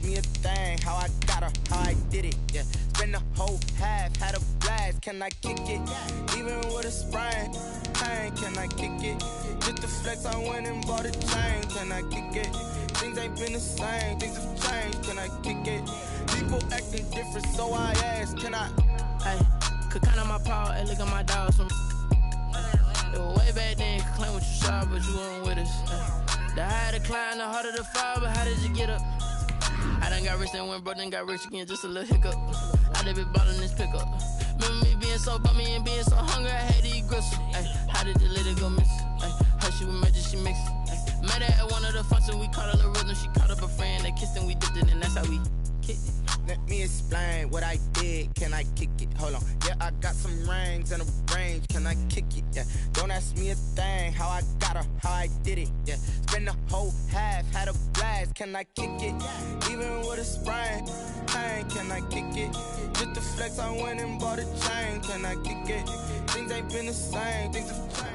me a thing, how I got her, how I did it, yeah. Spend the whole half, had a blast, can I kick it? Even with a sprain, pain, can I kick it? Just the flex, I went and bought a chain, can I kick it? Things ain't been the same, things have changed, can I kick it? People acting different, so I ask, can I? Hey, could count on my power, hey, look at my dogs from it was way back then, could claim what you saw, but you weren't with us. The higher the climb, the harder the fall, but how did you get up? I done got rich and went broke, then got rich again, just a little hiccup. I done been ballin' this pickup. Remember me being so bummy and being so hungry, I had to eat gristle. Ay, how did the lady go miss? Ay, how she was magic, she mixed. Met her at one of the functions, we caught a little rhythm, she caught up a friend, they kissed and we dipped it, and that's how we kicked it. Let me explain what I did, can I kick it? Hold on, yeah, I got some rings and a range, can I kick it? Yeah, don't ask me a thing, how I got her, how I did it, yeah. Spend the whole half, had a blast, can I kick it? Even with a sprain, pain, can I kick it? Just the flex, I went and bought a chain, can I kick it? Things ain't been the same, things have changed.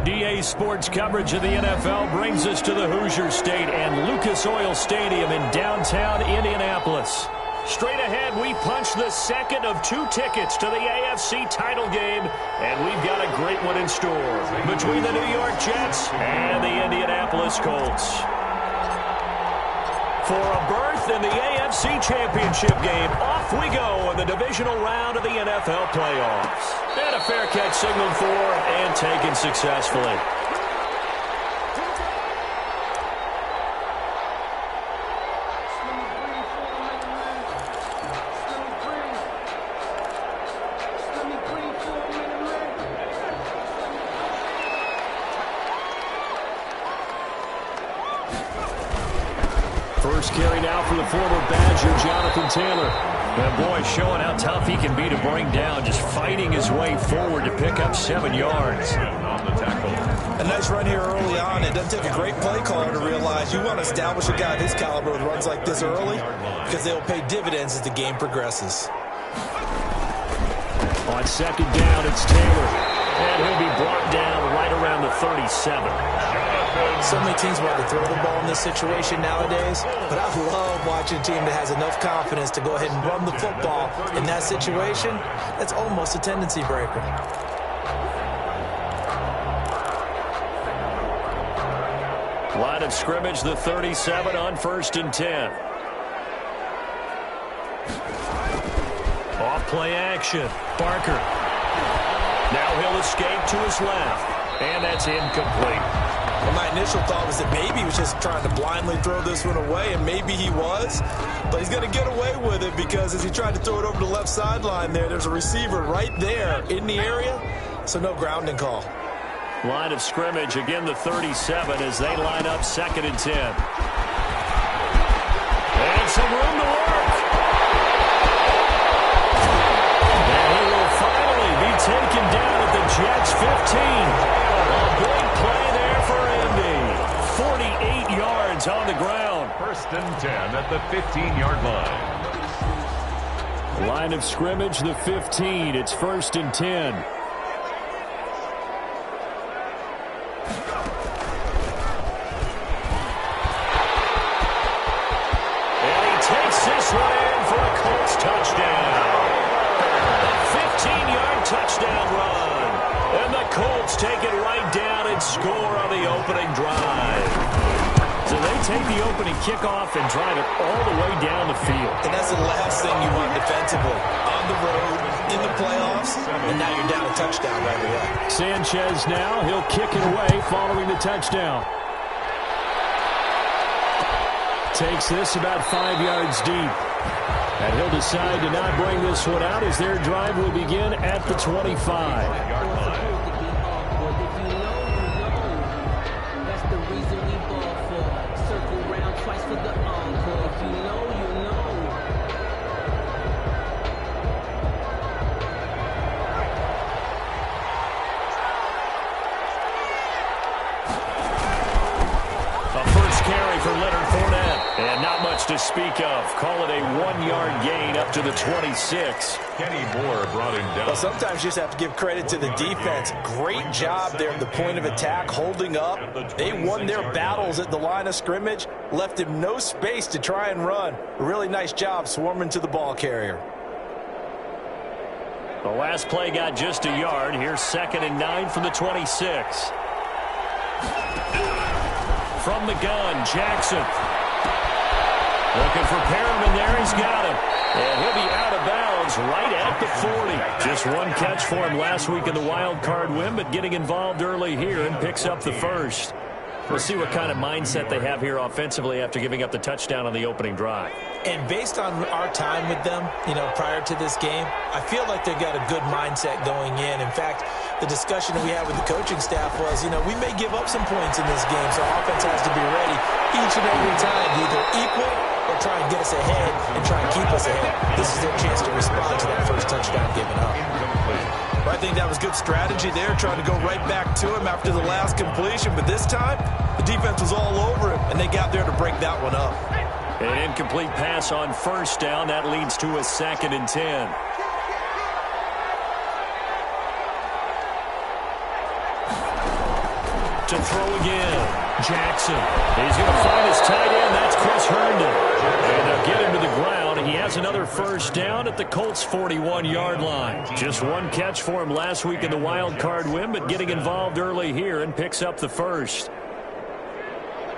DA Sports coverage of the NFL brings us to the Hoosier State and Lucas Oil Stadium in downtown Indianapolis. Straight ahead, we punch the second of 2 tickets to the AFC title game, and we've got a great one in store between the New York Jets and the Indianapolis Colts. For a berth in the AFC Championship game, off we go in the divisional round of the NFL playoffs. And a fair catch signaled for and taken successfully. First carry now for the former Badger, Jonathan Taylor. And boy, showing how tough he can be to bring down, just fighting his way forward to pick up 7 yards. A nice run here early on. It doesn't take a great play caller to realize you want to establish a guy of his caliber with runs like this early because they'll pay dividends as the game progresses. On second down, it's Taylor. And he'll be brought down right around the 37. So many teams want to throw the ball in this situation nowadays, but I love watching a team that has enough confidence to go ahead and run the football in that situation. That's almost a tendency breaker. Line of scrimmage, the 37 on 1st and 10. Off play action. Barker. Now he'll escape to his left, and that's incomplete. Well, my initial thought was that maybe he was just trying to blindly throw this one away, and maybe he was. But he's going to get away with it because as he tried to throw it over the left sideline there's a receiver right there in the area, so no grounding call. Line of scrimmage, again the 37 as they line up 2nd and 10. And some room to work. And he will finally be taken down at the Jets' 15. A big play there for Indy. 48 yards on the ground. 1st and 10 at the 15-yard line. Line of scrimmage, the 15. It's 1st and 10. And he takes this one in for a Colts touchdown. A 15-yard touchdown run. And the Colts take it right down and score on the opening drive. So they take the opening kickoff and drive it all the way down the field. And that's the last thing you want defensively. On the road, in the playoffs, and now you're down a touchdown right away. Sanchez now, he'll kick it away following the touchdown. Takes this about 5 yards deep. And he'll decide to not bring this one out as their drive will begin at the 25. To speak of. Call it a 1-yard gain up to the 26. Kenny Moore brought him down. Well, sometimes you just have to give credit to the defense. Great job there at the point of attack, holding up. They won their battles at the line of scrimmage, left him no space to try and run. A really nice job swarming to the ball carrier. The last play got just a yard. Here's 2nd and 9 from the 26. From the gun, Jackson. Looking for Perriman there. He's got him. And he'll be out of bounds right at the 40. Just one catch for him last week in the wild card win, but getting involved early here and picks up the first. We'll see what kind of mindset they have here offensively after giving up the touchdown on the opening drive. And based on our time with them, prior to this game, I feel like they've got a good mindset going in. In fact, the discussion that we had with the coaching staff was, we may give up some points in this game, so our offense has to be ready each and every time to either equal or try and get us ahead and try and keep us ahead. This is their chance to respond to that first touchdown given up. I think that was good strategy there, trying to go right back to him after the last completion. But this time, the defense was all over him, and they got there to break that one up. An incomplete pass on first down. That leads to a 2nd and 10. To throw again. Jackson. He's going to find his tight end. That's Chris Herndon. And they'll get him to the ground. He has another first down at the Colts' 41-yard line. Just one catch for him last week in the wild card win, but getting involved early here and picks up the first.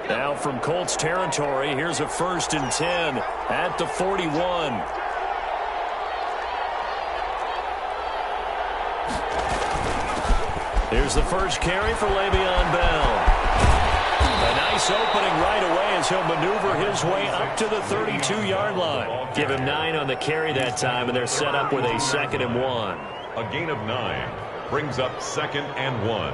Now from Colts territory, here's a 1st and 10 at the 41. Here's the first carry for Le'Veon Bell. A nice opening right away as he'll maneuver his way up to the 32-yard line. Give him 9 on the carry that time, and they're set up with a 2nd and 1. A gain of 9 brings up 2nd and 1.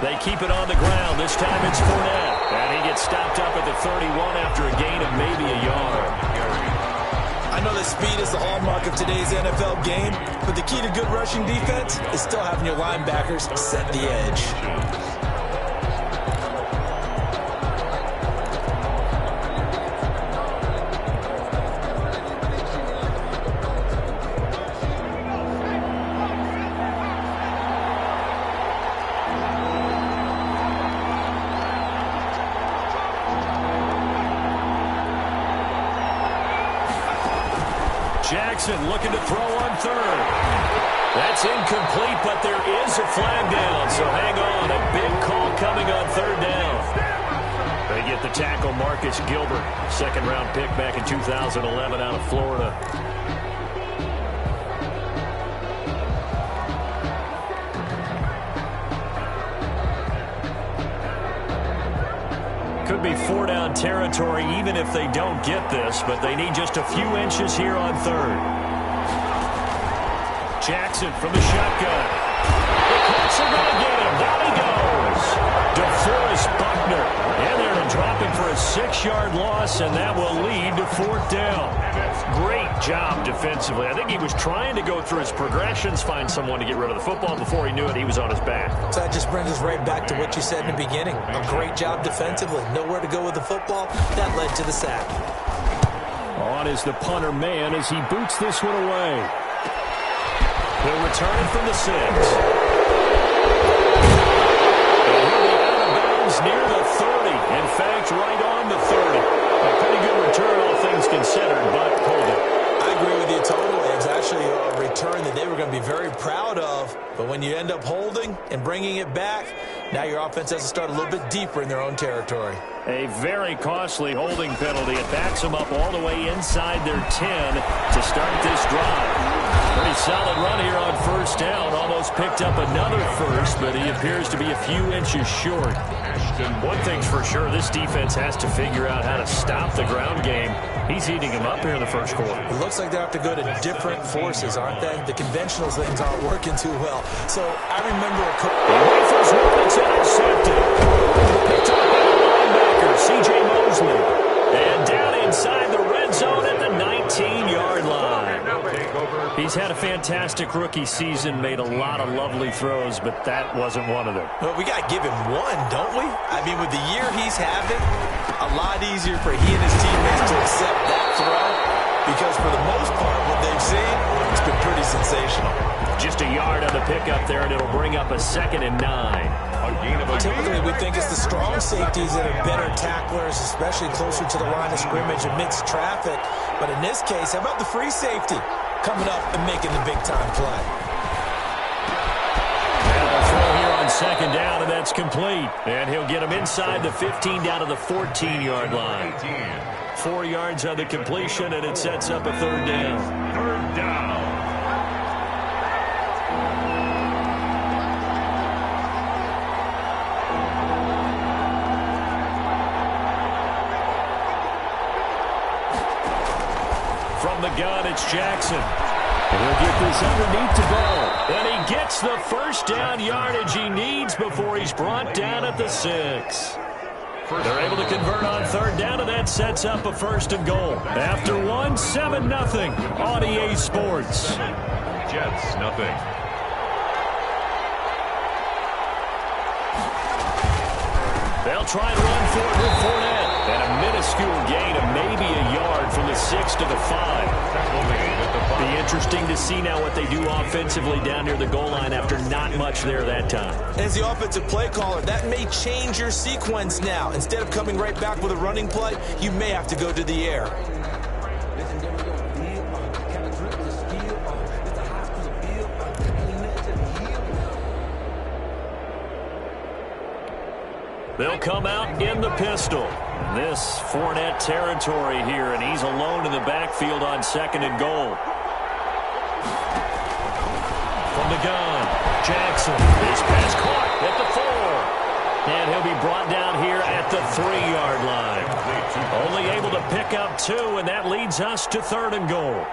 They keep it on the ground. This time it's Fournette. And he gets stopped up at the 31 after a gain of maybe a yard. I know that speed is the hallmark of today's NFL game, but the key to good rushing defense is still having your linebackers set the edge. Jackson looking to throw on 3rd. That's incomplete, but there is a flag down, so hang on. A big call coming on 3rd down. They get the tackle, Marcus Gilbert, 2nd-round pick back in 2011 out of Florida. Could be 4-down territory even if they don't get this, but they need just a few inches here on 3rd. Jackson from the shotgun. The Colts are going to get him. Down he goes. DeForest Buckner in there to drop him for a 6-yard loss, and that will lead to 4th down. Great job defensively. I think he was trying to go through his progressions, find someone to get rid of the football. Before he knew it, he was on his back. So that just brings us right back to what you said in the beginning. A great job defensively. Nowhere to go with the football. That led to the sack. On is the punter man as he boots this one away. He'll return it from the 6. Near the 30. In fact, right on the 30. A pretty good return, all things considered, but hold it. I agree with you totally. It was actually a return that they were going to be very proud of. But when you end up holding and bringing it back, now your offense has to start a little bit deeper in their own territory. A very costly holding penalty. It backs them up all the way inside their 10 to start this drive. Pretty solid run here on 1st down. Almost picked up another first, but he appears to be a few inches short. One thing's for sure, this defense has to figure out how to stop the ground game. He's eating him up here in the first quarter. It looks like they have to go to different forces, aren't they? The conventional things aren't working too well. So I remember a rifles one that's intercepted. Picked up by the linebacker, C.J. Mosley. And down inside the red zone at the 19-yard line. Take over He's had a fantastic rookie season, made a lot of lovely throws, but that wasn't one of them. Well, we got to give him one, don't we? I mean, with the year he's having, a lot easier for he and his teammates to accept that throw, because for the most part, what they've seen, it's been pretty sensational. Just a yard on the pickup there, and it'll bring up a 2nd and 9. Typically, we think it's the strong safeties that are better tacklers, especially closer to the line of scrimmage amidst traffic. But in this case, how about the free safety coming up and making the big-time play? And they'll throw here on 2nd down, and that's complete. And he'll get him inside the 15 down to the 14-yard line. 4 yards on the completion, and it sets up a 3rd down. 3rd down. From the gun, it's Jackson. And he'll get this underneath the ball. And he gets the 1st down yardage he needs before he's brought down at the 6. They're able to convert on 3rd down, and that sets up a 1st and goal. After 1, 7-0 on EA Sports. Jets, nothing. They'll try and run for it with Fournette. And a minuscule gain of maybe a yard from the 6 to the 5. Be interesting to see now what they do offensively down near the goal line after not much there that time. As the offensive play caller, that may change your sequence now. Instead of coming right back with a running play, you may have to go to the air. They'll come out in the pistol. This Fournette territory here, and he's alone in the backfield on 2nd and goal. From the gun, Jackson. This pass caught at the 4. And he'll be brought down here at the 3-yard line. Only able to pick up 2, and that leads us to 3rd and goal.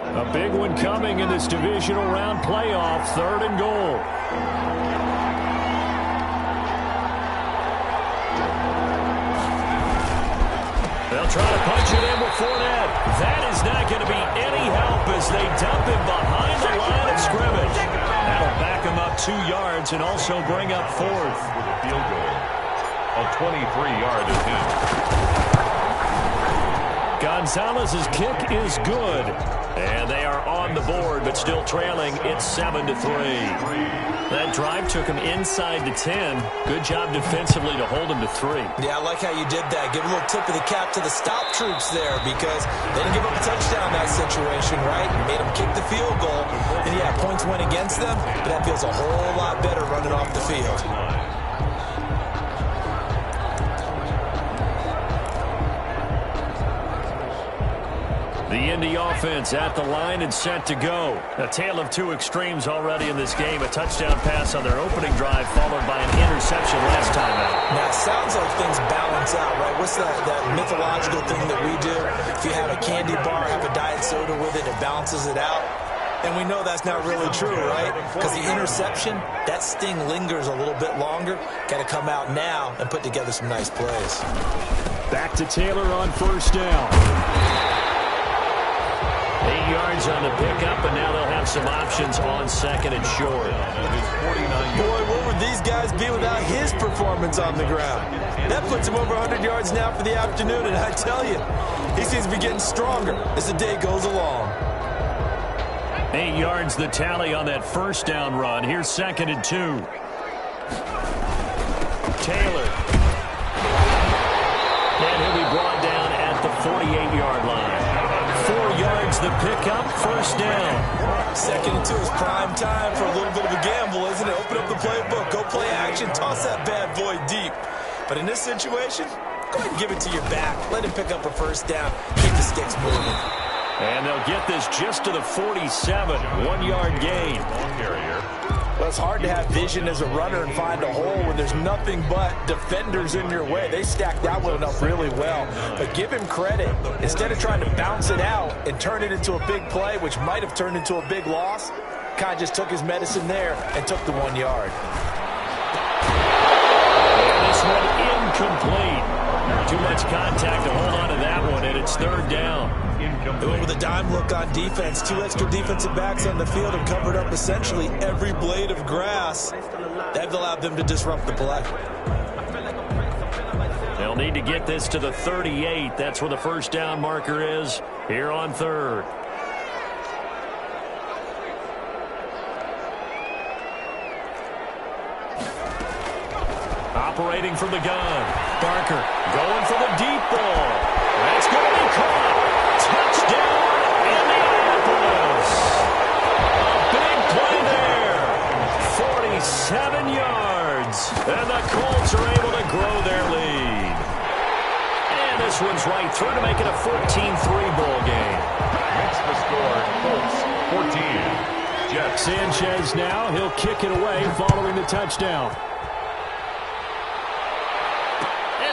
A big one coming in this divisional round playoff, 3rd and goal. They'll try to punch it in with Fournette. That is not going to be any help as they dump him behind the line of scrimmage. That'll back him up 2 yards and also bring up 4th. With a field goal. A 23-yard attempt. Gonzalez's kick is good. And they are on the board, but still trailing. It's 7-3. That drive took him inside the 10. Good job defensively to hold him to 3. Yeah, I like how you did that. Give a little tip of the cap to the stop troops there, because they didn't give up a touchdown in that situation, right? And made them kick the field goal. And yeah, points went against them, but that feels a whole lot better running off the field. The Indy offense at the line and set to go. A tale of 2 extremes already in this game. A touchdown pass on their opening drive followed by an interception last time out. Now, it sounds like things balance out, right? What's that mythological thing that we do? If you have a candy bar, have a diet soda with it, it balances it out. And we know that's not really true, right? Because the interception, that sting lingers a little bit longer. Got to come out now and put together some nice plays. Back to Taylor on 1st down. 8 yards on the pickup, and now they'll have some options on 2nd and short. Boy, where would these guys be without his performance on the ground? That puts him over 100 yards now for the afternoon, and I tell you, he seems to be getting stronger as the day goes along. 8 yards the tally on that 1st down run. Here's 2nd and 2. Taylor. And he'll be brought down at the 48-yard line. 4 yards the pickup, 1st down. 2nd and 2 is prime time for a little bit of a gamble, isn't it? Open up the playbook, go play action, toss that bad boy deep. But in this situation, go ahead and give it to your back. Let him pick up a 1st down, keep the sticks moving. And they'll get this just to the 47, 1-yard gain. Ball carrier. Well, it's hard to have vision as a runner and find a hole when there's nothing but defenders in your way. They stacked that one up really well. But give him credit. Instead of trying to bounce it out and turn it into a big play, which might have turned into a big loss, kind of just took his medicine there and took the 1 yard. This one incomplete. Too much contact to hold on to that one, and it's third down. With a dime look on defense, 2 extra defensive backs on the field have covered up essentially every blade of grass. That allowed them to disrupt the play. They'll need to get this to the 38. That's where the first down marker is here on third. Operating from the gun. Barker going for the deep ball. That's going to be caught. Touchdown, Indianapolis. A big play there. 47 yards. And the Colts are able to grow their lead. And this one's right through to make it a 14-3 ball game. Makes the score Colts 14. Jets. Sanchez now. He'll kick it away following the touchdown.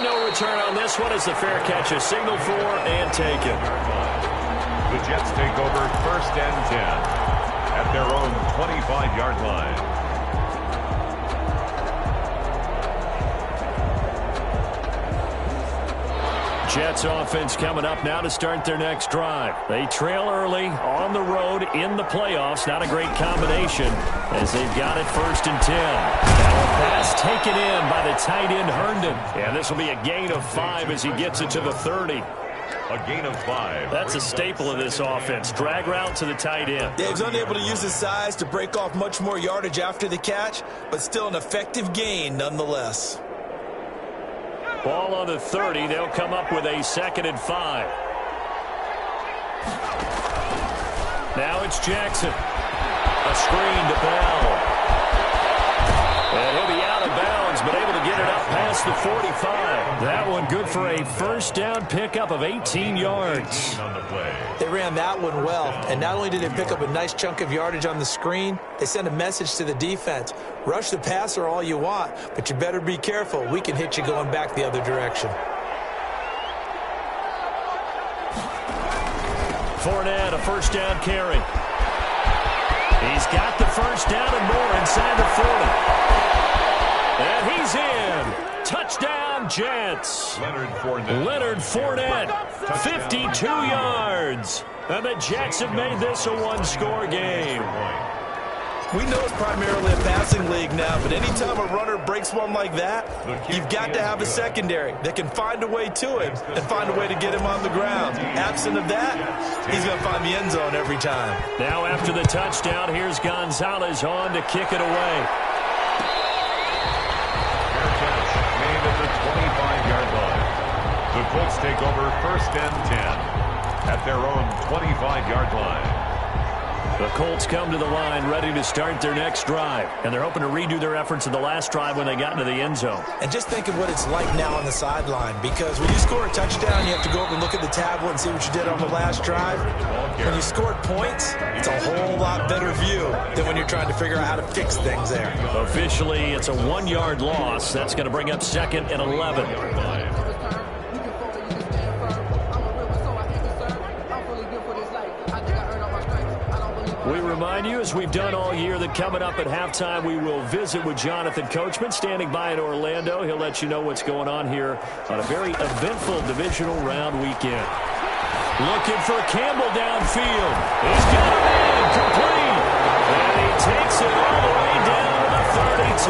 No return on this one as the fair catch is signaled for and taken. The Jets take over first and 10 at their own 25-yard line. Jets offense coming up now to start their next drive. They trail early on the road in the playoffs. Not a great combination as they've got it first and 10. Now a pass taken in by the tight end Herndon. And this will be a gain of 5 as he gets it to the 30. A gain of 5. That's a staple of this offense. Drag route to the tight end. Dave's unable to use his size to break off much more yardage after the catch, but still an effective gain nonetheless. Ball on the 30. They'll come up with a 2nd and 5. Now it's Jackson. A screen to Bell. And he'll be out of bounds, but able to get it up past the 45. That one good for a first down pickup of 18 yards. They ran that one well, and not only did they pick up a nice chunk of yardage on the screen, they sent a message to the defense. Rush the passer all you want, but you better be careful. We can hit you going back the other direction. Fournette, a first down carry. He's got the first down and more inside the 40. And he's in. Touchdown, Jets. Leonard Fournette, 52 yards. And the Jets have made this a one-score game. We know it's primarily a passing league now, but anytime a runner breaks one like that, you've got to have a secondary that can find a way to him and find a way to get him on the ground. Absent of that, he's going to find the end zone every time. Now after the touchdown, here's Gonzalez on to kick it away. Made at the 25-yard line. The Colts take over first and 10 at their own 25-yard line. The Colts come to the line ready to start their next drive. And they're hoping to redo their efforts in the last drive when they got into the end zone. And just think of what it's like now on the sideline, because when you score a touchdown, you have to go over and look at the tablet and see what you did on the last drive. When you scored points, it's a whole lot better view than when you're trying to figure out how to fix things there. Officially, it's a 1-yard loss. That's going to bring up 2nd and 11. We remind you, as we've done all year, that coming up at halftime, we will visit with Jonathan Coachman, standing by in Orlando. He'll let you know what's going on here on a very eventful divisional round weekend. Looking for Campbell downfield. He's got it in, complete. And he takes it all the way down to the 32.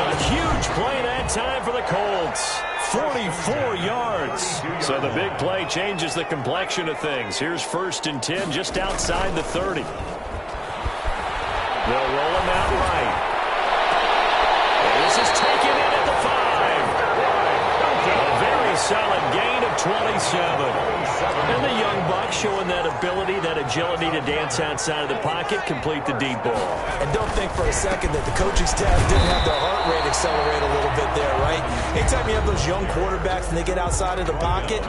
A huge play that time for the Colts. 44 yards. So the big play changes the complexion of things. Here's 1st and 10 just outside the 30. They'll roll him out right. And this is taken in at the 5. A very solid gain of 27. And the young buck showing that ability, that agility to dance outside of the pocket, complete the deep ball. And don't think for a second that the coaching staff didn't have their heart rate accelerate a little bit there, right? Anytime you have those young quarterbacks and they get outside of the pocket,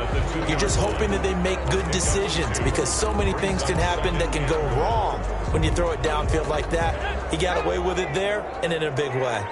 you're just hoping that they make good decisions, because so many things can happen that can go wrong when you throw it downfield like that. He got away with it there and in a big way.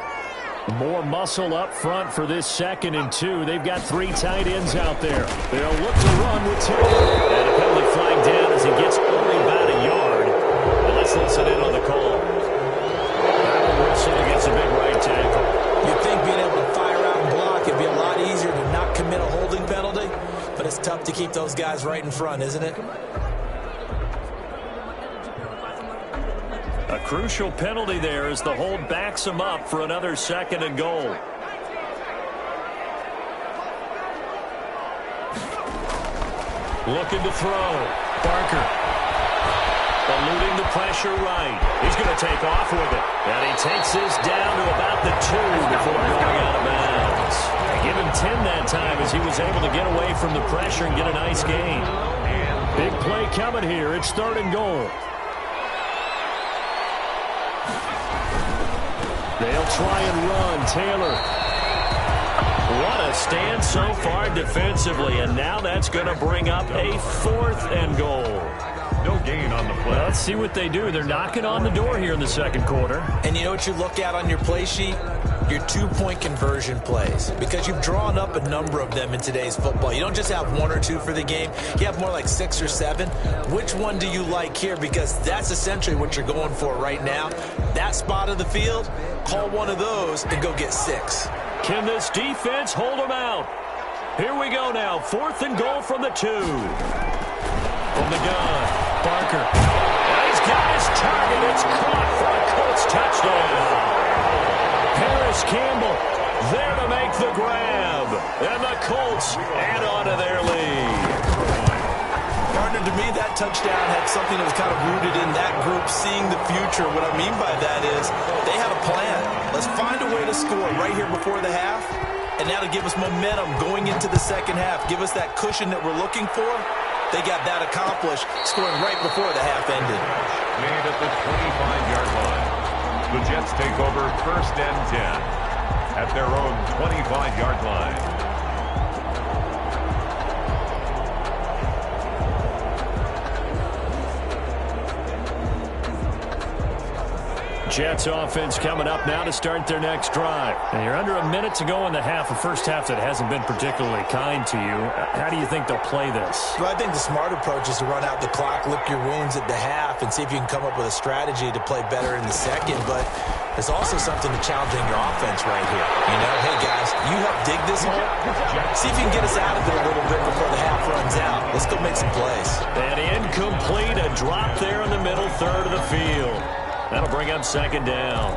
More muscle up front for this 2nd and 2. They've got 3 tight ends out there. They'll look to run with Taylor. And a penalty flag down as he gets only about a yard. And let's listen in on the call. That whistle against a big right tackle. You'd think being able to fire out and block, it'd be a lot easier to not commit a holding penalty. But it's tough to keep those guys right in front, isn't it? A crucial penalty there as the hold backs him up for another 2nd and goal. Looking to throw. Barker. Eluding the pressure right. He's going to take off with it. And he takes this down to about the 2 before going out of bounds. Give him 10 that time as he was able to get away from the pressure and get a nice gain. Big play coming here. It's 3rd and goal. They'll try and run. Taylor. What a stand so far defensively, and now that's going to bring up a 4th and goal. No gain on the play. Well, let's see what they do. They're knocking on the door here in the 2nd quarter. And you know what you look at on your play sheet? Your 2-point conversion plays, because you've drawn up a number of them in today's football. You don't just have 1 or 2 for the game. You have more like 6 or 7. Which one do you like here? Because that's essentially what you're going for right now. That spot of the field, call one of those and go get 6. Can this defense hold them out? Here we go now. 4th and goal from the 2. From the gun, Barker. And he's got his target. It's caught for a Colts touchdown. Harris Campbell there to make the grab. And the Colts add on to their lead. Gardner, to me, that touchdown had something that was kind of rooted in that group seeing the future. What I mean by that is they had a plan. Let's find a way to score right here before the half. And now to give us momentum going into the 2nd half, give us that cushion that we're looking for. They got that accomplished, scoring right before the half ended. Made at the 25-yard line. The Jets take over 1st and 10 at their own 25-yard line. Jets offense coming up now to start their next drive. And you're under a minute to go in the half, a first half that hasn't been particularly kind to you. How do you think they'll play this? Well, I think the smart approach is to run out the clock, lick your wounds at the half, and see if you can come up with a strategy to play better in the 2nd. But there's also something to challenging your offense right here. You know, hey, guys, you help dig this hole. See if you can get us out of it a little bit before the half runs out. Let's go make some plays. And incomplete, a drop there in the middle 3rd of the field. That'll bring up 2nd down.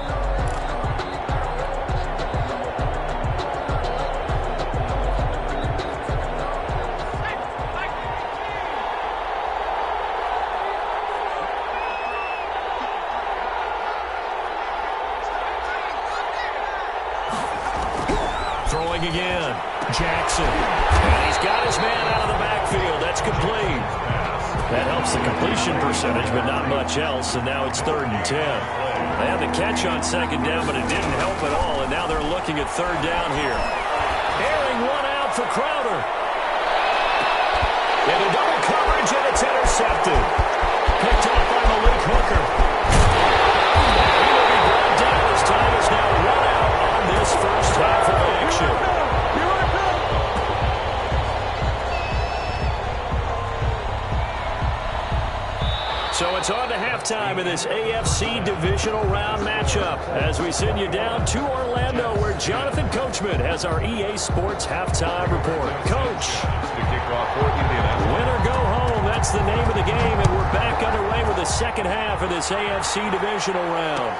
Throwing again. Jackson. And he's got his man out of the backfield. That's complete. That helps the completion percentage, but not much else, and now it's 3rd and 10. They had the catch on 2nd down, but it didn't help at all, and now they're looking at 3rd down here. Airing one out for Crowder. Into double coverage, and it's intercepted. Picked off by Malik Hooker. He will be brought down as time is now run out on this first half of action. So it's on to halftime in this AFC divisional round matchup as we send you down to Orlando where Jonathan Coachman has our EA Sports halftime report. Coach, win or go home, that's the name of the game, and we're back underway with the 2nd half of this AFC divisional round.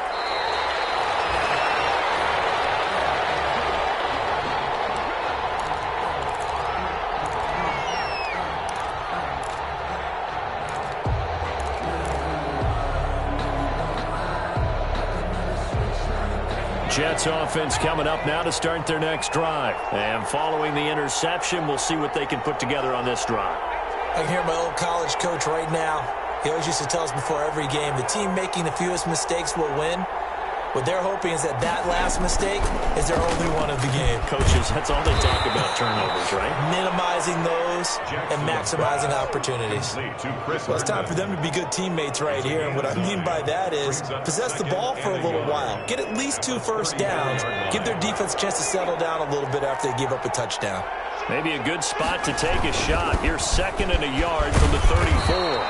Jets offense coming up now to start their next drive. And following the interception, we'll see what they can put together on this drive. I can hear my old college coach right now. He always used to tell us before every game, the team making the fewest mistakes will win. What they're hoping is that last mistake is their only one of the game. Coaches, that's all they talk about, turnovers, right? Minimizing those and maximizing opportunities. Well, it's time for them to be good teammates right here, and what I mean by that is possess the ball for a little while. Get at least 2 first downs. Give their defense a chance to settle down a little bit after they give up a touchdown. Maybe a good spot to take a shot. Here's 2nd and a yard from the 34.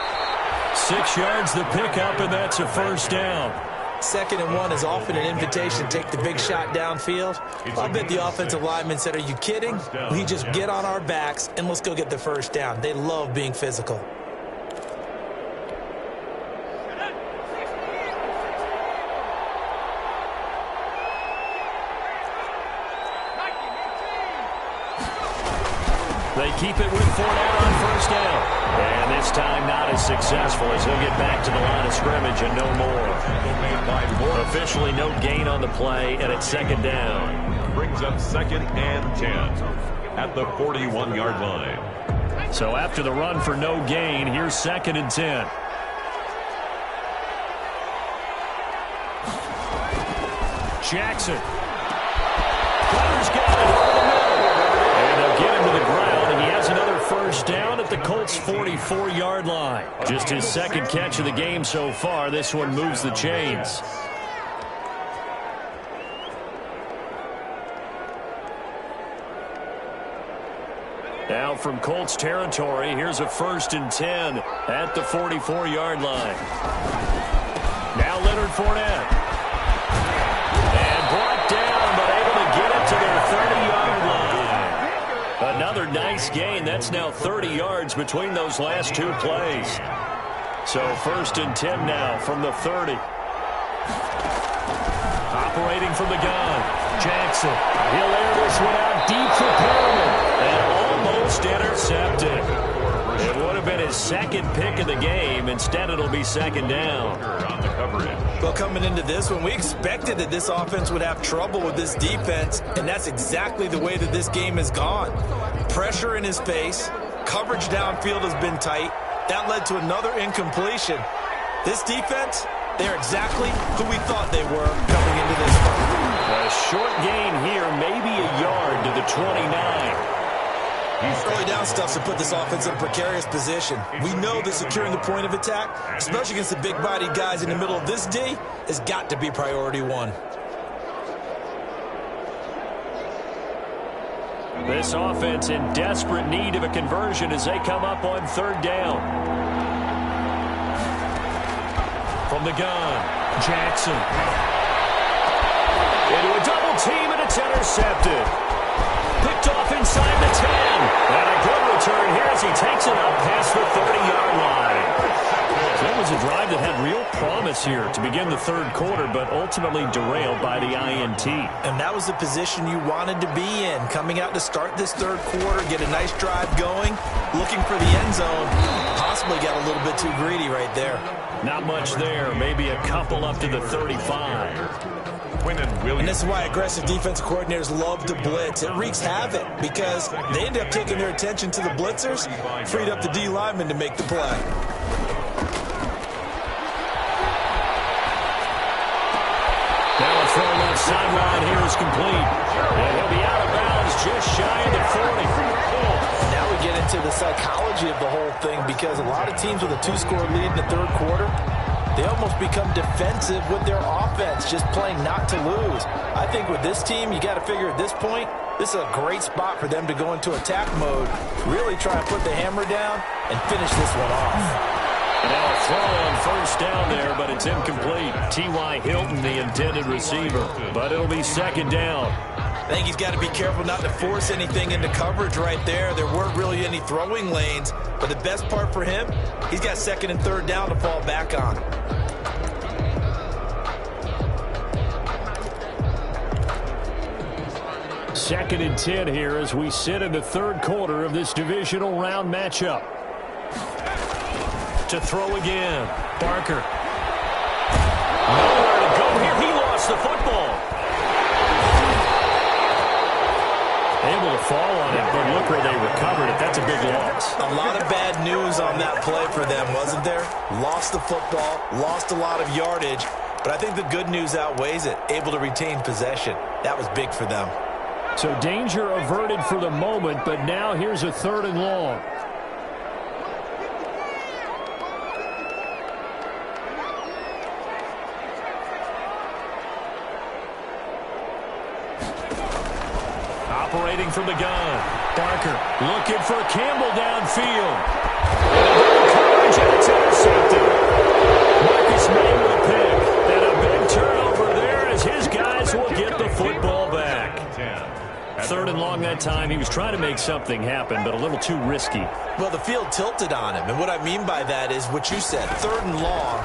6 yards the pickup, and that's a first down. 2nd and 1 is often an invitation to take the big shot downfield. I bet the offensive lineman said, are you kidding? We just get on our backs and let's go get the first down. They love being physical. They keep it with Fournette on first down. And this time not as successful as he'll get back to the line of scrimmage and no more. Officially no gain on the play, and it's 2nd down. Brings up 2nd and 10 at the 41-yard line. So after the run for no gain, here's 2nd and 10. Jackson. Cutter's got it over the middle. And they'll get him to the ground, and he has another first down at the Colts' 44-yard line. Just his 2nd catch of the game so far. This one moves the chains. Now from Colts territory, here's a 1st and 10 at the 44-yard line. Now Leonard Fournette. And brought down, but able to get it to their 30-yard line. Another nice gain. That's now 30 yards between those last 2 plays. So 1st and 10 now from the 30. Operating from the gun, Jackson. He'll air this one out deep for Perriman. And almost intercepted. It would have been his 2nd pick of the game. Instead, it'll be 2nd down. On the coverage. Well, coming into this one, we expected that this offense would have trouble with this defense, and that's exactly the way that this game has gone. Pressure in his face. Coverage downfield has been tight. That led to another incompletion. This defense, they're exactly who we thought they were coming into this one. A short gain here, maybe a yard to the 29. Early down stuff to put this offense in a precarious position. We know that securing the point of attack, especially against the big-bodied guys in the middle of this D, has got to be priority 1. This offense in desperate need of a conversion as they come up on 3rd down. From the gun, Jackson. Into a double team, and it's intercepted. Picked off inside the 10. And a good return here as he takes it up past the 30-yard line. That was a drive that had real promise here to begin the 3rd quarter, but ultimately derailed by the INT. And that was the position you wanted to be in. Coming out to start this 3rd quarter, get a nice drive going, looking for the end zone. Possibly got a little bit too greedy right there. Not much there. Maybe a couple up to the 35. And this is why aggressive defensive coordinators love to blitz. It wreaks havoc because they end up taking their attention to the blitzers, freed up the D lineman to make the play. Now a throw left sideline here is complete. And he'll be out of bounds just shy of the 40. Now we get into the psychology of the whole thing because a lot of teams with a 2-score lead in the 3rd quarter, they almost become defensive with their offense, just playing not to lose. I think with this team, you got to figure at this point, this is a great spot for them to go into attack mode, really try and put the hammer down and finish this one off. Now a throw on 1st down there, but it's incomplete. T.Y. Hilton, the intended receiver, but it'll be 2nd down. I think he's got to be careful not to force anything into coverage right there. There weren't really any throwing lanes, but the best part for him, he's got 2nd and 3rd down to fall back on. Second and 10 here as we sit in the 3rd quarter of this divisional round matchup. To throw again, Barker. Nowhere to go here. He lost the football. Able to fall on it, but look where they recovered it. That's a big loss. A lot of bad news on that play for them, wasn't there? Lost the football, lost a lot of yardage, but I think the good news outweighs it. Able to retain possession. That was big for them. So danger averted for the moment, but now here's a 3rd and long. Operating from the gun. Barker looking for Campbell downfield. Coverage, and it's intercepted. Marcus May with a pick. And a big turnover there as his guys will get the football back. 3rd and long that time. He was trying to make something happen, but a little too risky. Well, the field tilted on him, and what I mean by that is what you said. 3rd and long.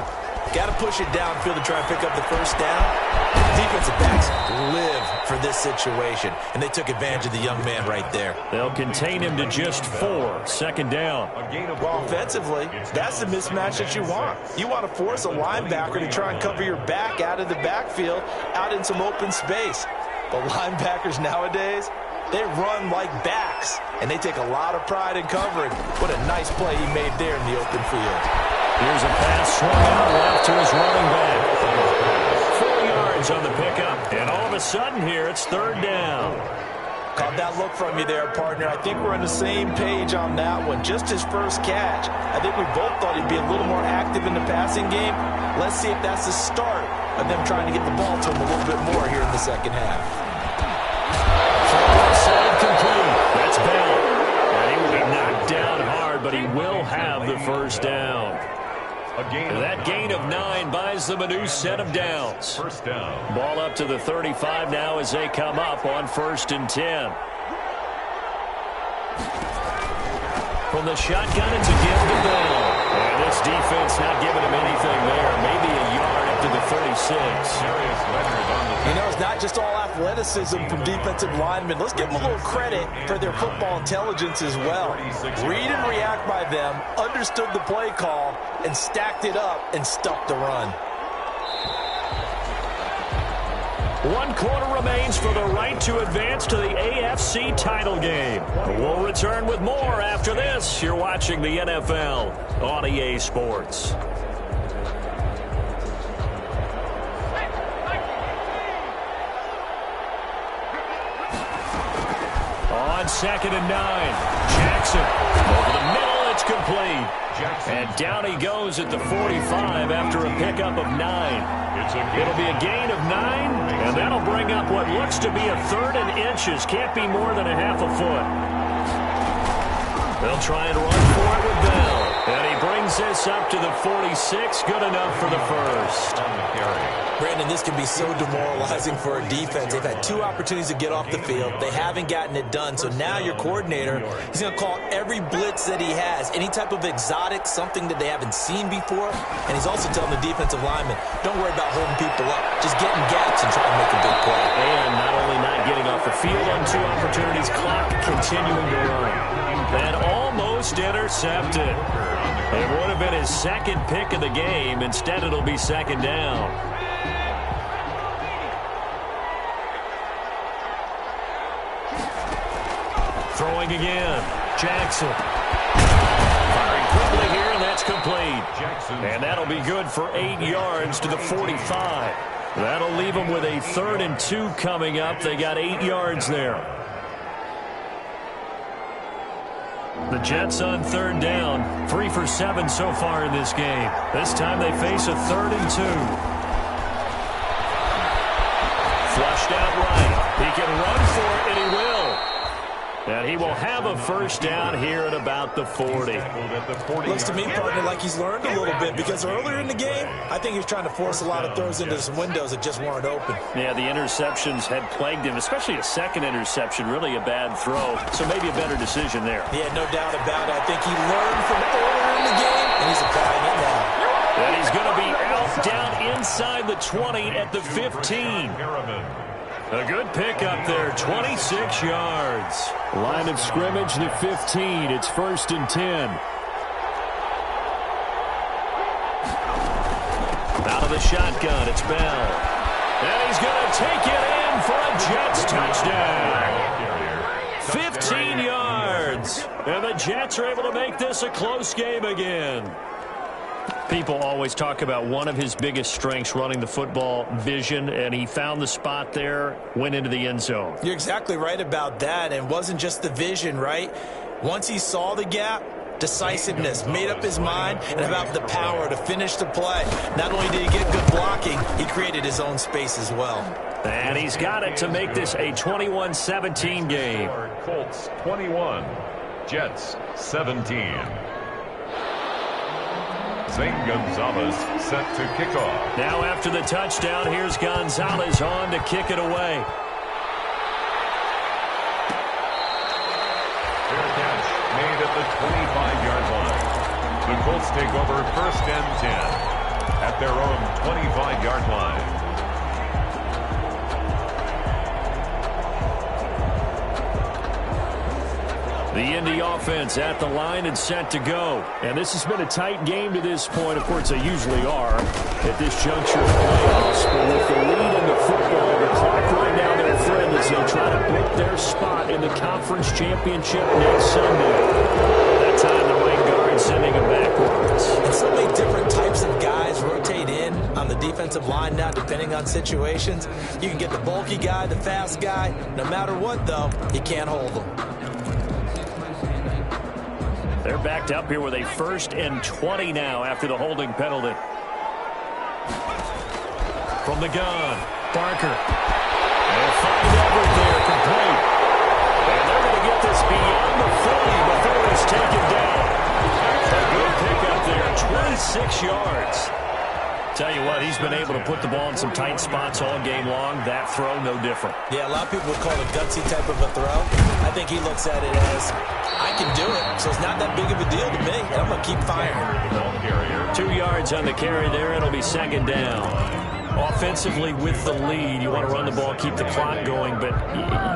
Got to push it downfield to try and pick up the first down. Defensive backs live for this situation, and they took advantage of the young man right there. They'll contain him to just 4. 2nd down. Well, offensively, that's the mismatch that you want. You want to force a linebacker to try and cover your back out of the backfield, out in some open space. But linebackers nowadays, they run like backs, and they take a lot of pride in covering. What a nice play he made there in the open field. Here's a pass swung out left to his running back. 4 yards on the pickup, and all of a sudden here it's 3rd down. Caught that look from you there, partner. I think we're on the same page on that one. Just his first catch. I think we both thought he'd be a little more active in the passing game. Let's see if that's the start of them trying to get the ball to him a little bit more here in the second half. Side complete. That's Bell. And he will be knocked down hard, but he will have the first down. That gain of 9 buys them a new set of downs. First down. Ball up to the 35 now as they come up on 1st and 10. From the shotgun, it's a give to Bell. And this defense not giving him anything there. Maybe a yard up to the 36. You know, it's not just all athleticism from defensive linemen. Let's give them a little credit for their football intelligence as well. Read and react by them, understood the play call, and stacked it up and stuffed the run. 1 quarter remains for the right to advance to the AFC title game. We'll return with more after this. You're watching the NFL on EA Sports. On 2nd and 9, Jackson over the middle, it's complete. And down he goes at the 45 after a pickup of 9. It'll be a gain of 9, and that'll bring up what looks to be a 3rd and inches. Can't be more than a half a foot. They'll try and run for it with Bell. And he brings this up to the 46. Good enough for the first. Brandon, this can be so demoralizing for a defense. They've had 2 opportunities to get off the field. They haven't gotten it done. So now your coordinator, he's going to call every blitz that he has, any type of exotic, something that they haven't seen before. And he's also telling the defensive lineman, don't worry about holding people up. Just get in gaps and try to make a big play. And not only not getting off the field on 2 opportunities, clock continuing to run. And almost intercepted. It would have been his 2nd pick of the game. Instead, it'll be 2nd down. Throwing again. Jackson. Firing quickly here, and that's complete. And that'll be good for 8 yards to the 45. That'll leave them with a 3rd and 2 coming up. They got 8 yards there. The Jets on 3rd down. 3 for 7 so far in this game. This time they face a 3rd and 2. Flushed out right. He can run for it, and he will. And he will have a first down here at about the 40. Looks to me, partner, like he's learned a little bit, because earlier in the game, I think he was trying to force a lot of throws into some windows that just weren't open. Yeah, the interceptions had plagued him, especially a 2nd interception, really a bad throw. So maybe a better decision there. Yeah, no doubt about it. I think he learned from earlier in the game, and he's applying it now. And he's going to be out down inside the 20 at the 15. A good pickup there, 26 yards. Line of scrimmage, the 15. It's 1st and 10. Out of the shotgun, it's Bell. And he's going to take it in for a Jets touchdown. 15 yards. And the Jets are able to make this a close game again. People always talk about one of his biggest strengths running the football, vision, and he found the spot there, went into the end zone. You're exactly right about that, and it wasn't just the vision, right? Once he saw the gap, decisiveness, made up his mind, and about the power to finish the play. Not only did he get good blocking, he created his own space as well. And he's got it to make this a 21-17 game. Colts 21, Jets 17. Zane Gonzalez set to kick off. Now after the touchdown, here's Gonzalez on to kick it away. Fair catch made at the 25-yard line. The Colts take over 1st and 10 at their own 25-yard line. The Indy offense at the line and set to go. And this has been a tight game to this point. Of course, they usually are at this juncture of the playoffs. But with the lead in the football, the clock right now their friend as they try to book their spot in the conference championship next Sunday. That time, the right guard sending them backwards. And so many different types of guys rotate in on the defensive line now, depending on situations. You can get the bulky guy, the fast guy. No matter what, though, you can't hold them. They're backed up here with a 1st and 20 now after the holding penalty. From the gun, Barker. They'll find Everett there, complete. And they're going to get this beyond the 40 before he's taken down. A good pickup there, 26 yards. Tell you what, he's been able to put the ball in some tight spots all game long. That throw, no different. Yeah, a lot of people would call it a gutsy type of a throw. I think he looks at it as, I can do it, so it's not that big of a deal to me, and I'm going to keep firing. 2 yards on the carry there. It'll be 2nd down. Offensively with the lead, you want to run the ball, keep the clock going, but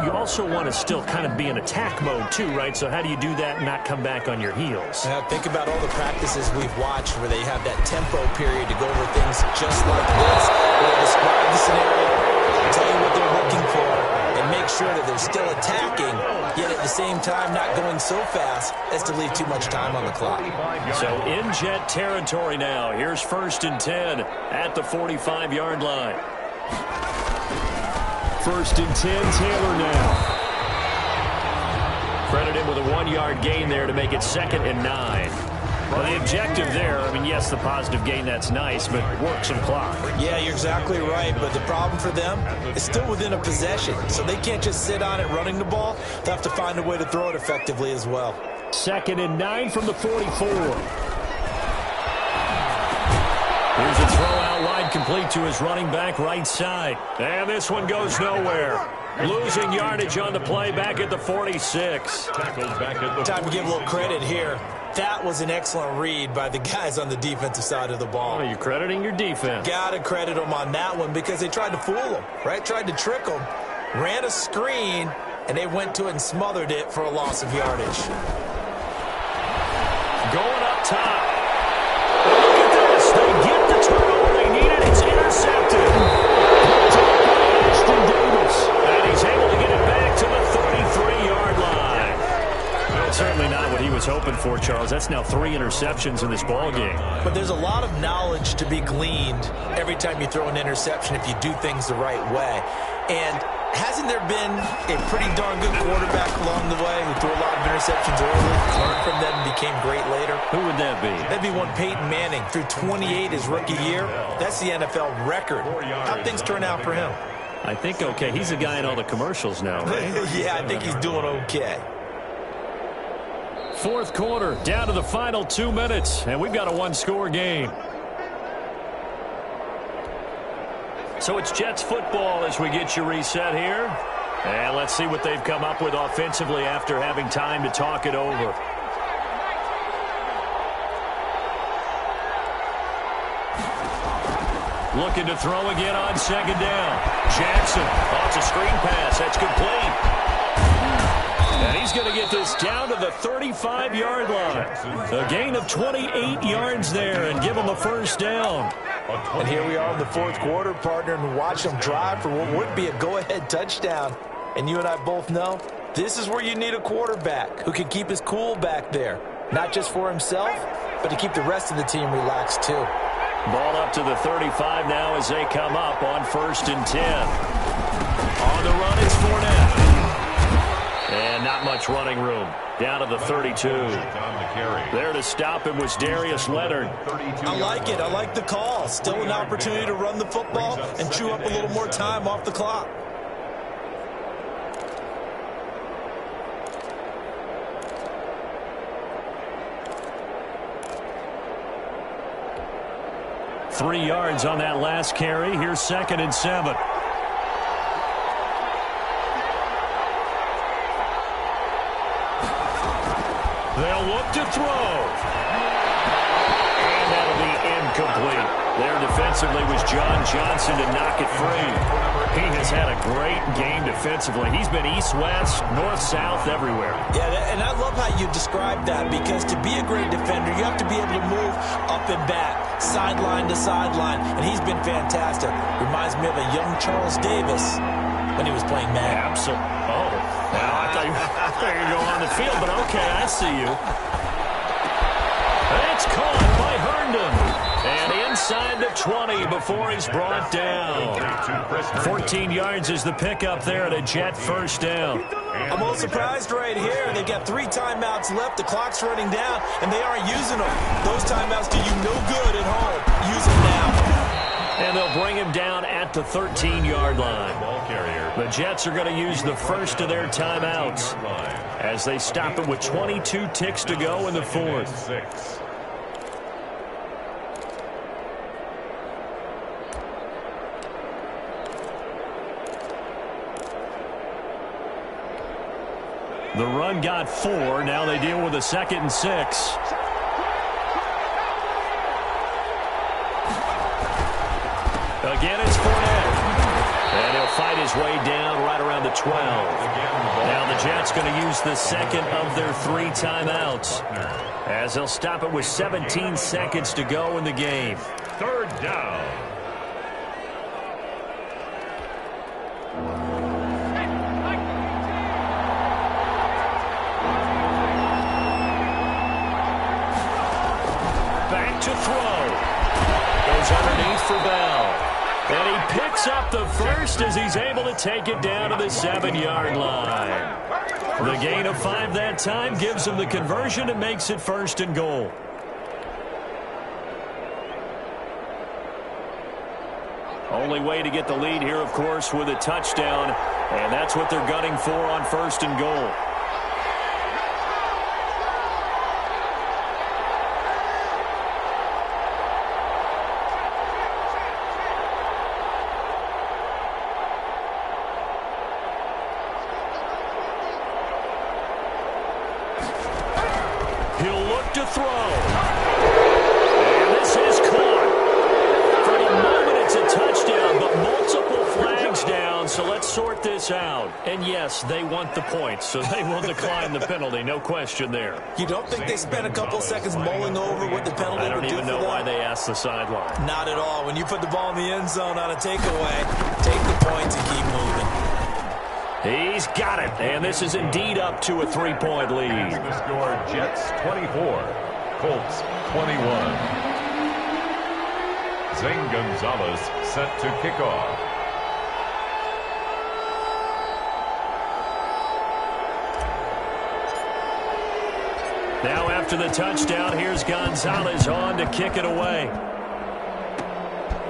you also want to still kind of be in attack mode too, right? So how do you do that and not come back on your heels? Now, think about all the practices we've watched where they have that tempo period to go over things just like this, where they describe the scenario, tell you what they're looking for, and make sure that they're still attacking, yet at the same time not going so fast as to leave too much time on the clock. So in jet territory now. Here's 1st and 10 at the 45-yard line. 1st and 10, Taylor now. Credit him with a 1-yard gain there to make it 2nd and 9. Well, the objective there, I mean, yes, the positive gain, that's nice, but work some clock. Yeah, you're exactly right, but the problem for them is still within a possession, so they can't just sit on it running the ball. They'll have to find a way to throw it effectively as well. 2nd and 9 from the 44. Here's a throw out wide, complete to his running back right side. And this one goes nowhere. Losing yardage on the play back at the 46. Time to give a little credit here. That was an excellent read by the guys on the defensive side of the ball. Well, you're crediting your defense. Got to credit them on that one because they tried to fool them, right? Tried to trick them. Ran a screen, and they went to it and smothered it for a loss of yardage. Going up top. Look at this. They get the turnover they needed. It's intercepted. Ashton Davis. And he's able to get it back to the 33-yard line. Well, certainly not what he was hoping for, Charles. That's now 3 interceptions in this ball game. But there's a lot of knowledge to be gleaned every time you throw an interception if you do things the right way. And hasn't there been a pretty darn good quarterback along the way who threw a lot of interceptions early, learned from them, and became great later? Who would that be? That'd be one Peyton Manning. Threw 28 his rookie year. That's the NFL record. How'd things turn out for him? I think okay. He's the guy in all the commercials now, right? Yeah, I think he's doing okay. 4th quarter, down to the final 2 minutes, and we've got a 1-score game. So it's Jets football as we get you reset here. And let's see what they've come up with offensively after having time to talk it over. Looking to throw again on 2nd down. Jackson, it's a screen pass. That's complete. And he's going to get this down to the 35-yard line. A gain of 28 yards there and give him a 1st down. And here we are in the 4th quarter, partner, and watch them drive for what would be a go-ahead touchdown. And you and I both know this is where you need a quarterback who can keep his cool back there, not just for himself, but to keep the rest of the team relaxed too. Ball up to the 35 now as they come up on 1st and 10. On the run, it's Fournette. And not much running room. Down to the 32. There to stop him was Darius Leonard. I like it. I like the call. Still an opportunity to run the football and chew up a little more time off the clock. Three yards on that last carry. Here's 2nd and 7. They'll look to throw. And that'll be incomplete. There defensively was John Johnson to knock it free. He has had a great game defensively. He's been east-west, north-south, everywhere. Yeah, and I love how you describe that, because to be a great defender, you have to be able to move up and back, sideline to sideline, and he's been fantastic. Reminds me of a young Charles Davis when he was playing Madden. Absolutely. Oh, well, I thought you were go on the field, but okay, I see you. It's caught by Herndon. And inside the 20 before he's brought down. 14 yards is the pickup there at a Jet first down. I'm a little surprised right here. They've got 3 timeouts left. The clock's running down, and they aren't using them. Those timeouts do you no good at home. Use them now. And they'll bring him down at the 13-yard line. The Jets are going to use the first of their timeouts as they stop it with 22 ticks to go in the 4th. The run got 4. Now they deal with a 2nd and 6. Again, it's Fournette. And he'll fight his way down right around the 12. Now the Jets going to use the second of their 3 timeouts, as they'll stop it with 17 seconds to go in the game. 3rd down. Back to throw. Goes underneath for Bell. And he picks up the first as he's able to take it down to the 7-yard line. The gain of 5 that time gives him the conversion and makes it 1st and goal. Only way to get the lead here, of course, with a touchdown. And that's what they're gunning for on 1st and goal. He'll look to throw. And this is caught. For the moment, it's a touchdown, but multiple flags down, so let's sort this out. And yes, they want the points, so they will decline the penalty, no question there. You don't think they spent a couple seconds mulling over what the penalty I would do for them? don't even know why they asked the sideline. Not at all. When you put the ball in the end zone on a takeaway, take the points and keep moving. He's got it, and this is indeed up to a 3-point lead. The score, Jets 24, Colts 21. Zane Gonzalez set to kick off. Now after the touchdown, here's Gonzalez on to kick it away.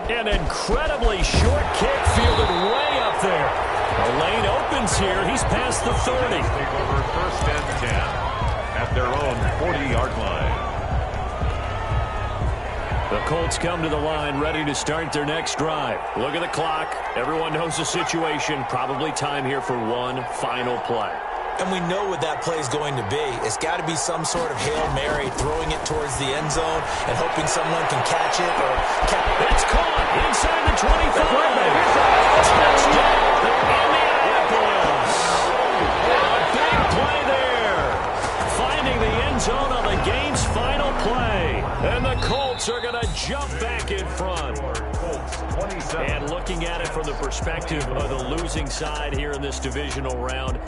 An incredibly short kick fielded way up there. The lane opens here. He's past the 30. Take over 1st and 10 at their own 40-yard line. The Colts come to the line ready to start their next drive. Look at the clock. Everyone knows the situation. Probably time here for one final play. And we know what that play is going to be. It's got to be some sort of Hail Mary, throwing it towards the end zone and hoping someone can catch it. It's caught inside the 25. Touchdown, Indianapolis. A big play there. Finding the end zone on the game's final play. And the Colts Colts are going to jump back in front. Colts 27. And looking at it from the perspective of the losing side here in this divisional round,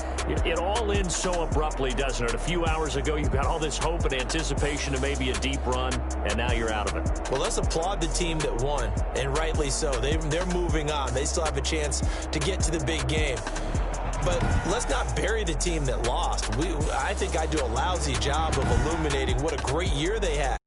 it all ends so abruptly, doesn't it? A few hours ago, you got all this hope and anticipation to maybe a deep run, and now you're out of it. Well, let's applaud the team that won, and rightly so. They're moving on. They still have a chance to get to the big game. But let's not bury the team that lost. I think I do a lousy job of illuminating what a great year they had.